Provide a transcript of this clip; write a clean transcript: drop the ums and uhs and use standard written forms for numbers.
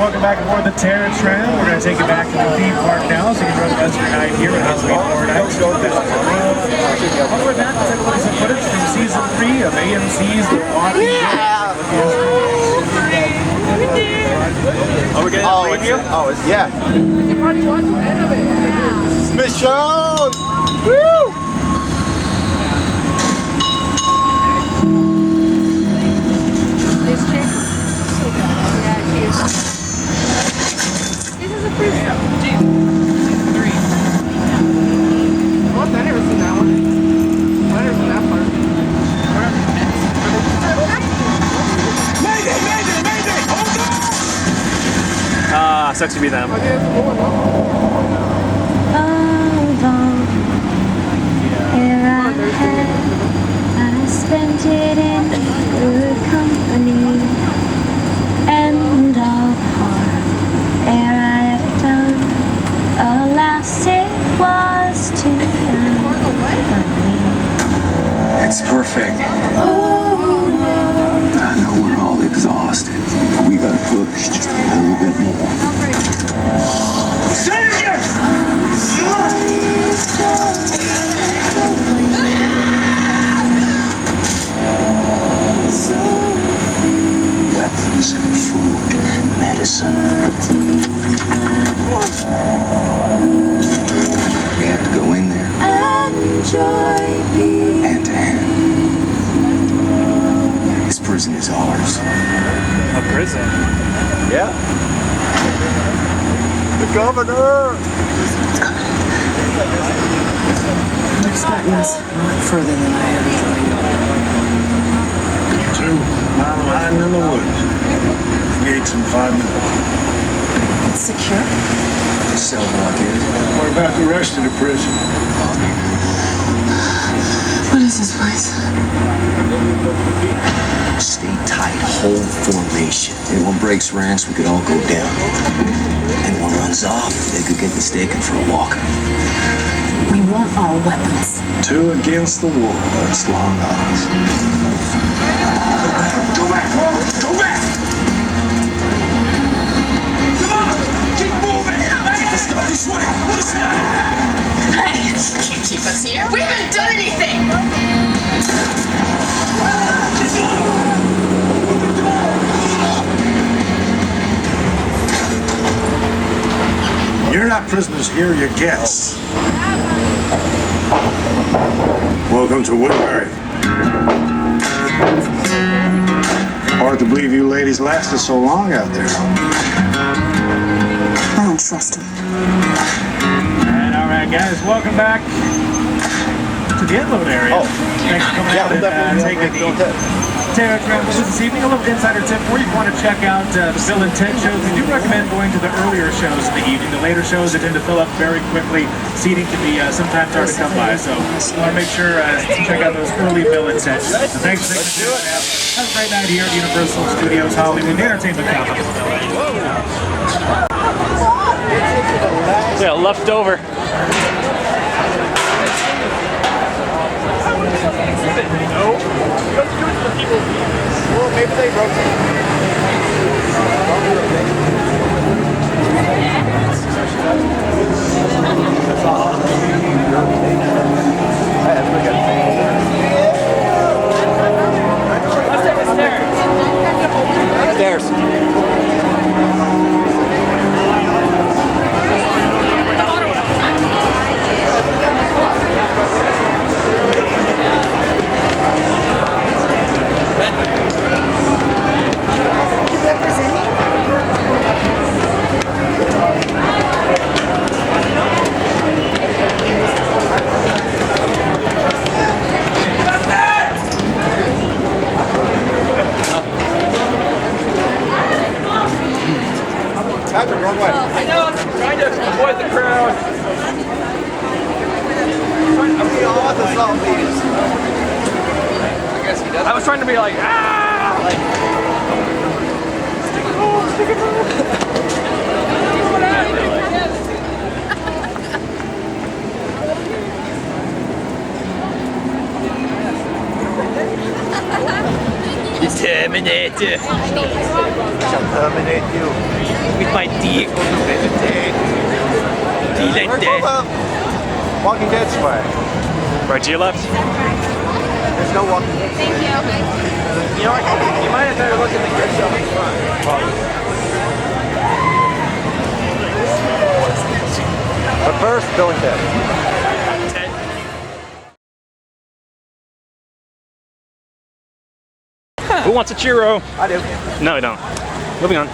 welcome back aboard the Tram. We're going to take you back to the theme park now, so you can enjoy the rest of your night here at Halloween Horror Nights. While we're back, we'll take a look at some footage from season 3 of AMC's The Walking Dead. Are we getting a preview? Oh, it's, yeah. Mission! Woo! This is a preview. Season 3. Well, I never seen that one. I never seen that part. Mayday! Mayday! Mayday! Hold on! Sucks to be them. I spent it in good company, and all harm ere I have done. Alas, it was too funny. It's perfect. I know we're all exhausted, but we gotta push just a little bit more. Say it again! Weapons, food, medicine. We have to go in there. Hand to hand. This prison is ours. A prison? Yeah. The governor! It's gotten us a lot further than I ever thought. 2 mile line in the woods. Gates in 5 minutes. It's secure. The cell block is. What about the rest of the prison? What is this place? Stay tight, hold formation. Anyone breaks ranks, we could all go down. Anyone runs off, they could get mistaken for a walker. We want our weapons. 2 against the wall. That's long odds. Go back, Go back! Come on! Keep moving! Let's go this way! Hey, can't keep us here. We haven't done anything! You're not prisoners here, you're guests. Welcome to Woodbury. Hard to believe you ladies lasted so long out there. I don't trust him. All right, guys, welcome back to the unload area. Oh. Thanks for coming out and taking the Tram this evening. A little insider tip for you. If you want to check out the Bill and Ted shows, we do recommend going to the earlier shows in the evening. The later shows, they tend to fill up very quickly. Seating can be sometimes hard to come by, so you want to make sure to check out those early Bill and Ted shows. So thanks for taking the time. Have a great night here at Universal Studios Hollywood Entertainment Company. Yeah, left over. No. Well, maybe they Stairs. I know, I'm trying to avoid the crowd. I was trying to be like, ah! Like, stick it home. Thank you. The Terminator. Shall terminate you. With my dick. Do you like that? Walking Dead's way. Right to your left. There's no Walking Dead. Thank you. You know what? You might have better look at the gift shop in front. But first, Bill and Ted. Who wants a churro? I do. No, I don't. Moving on.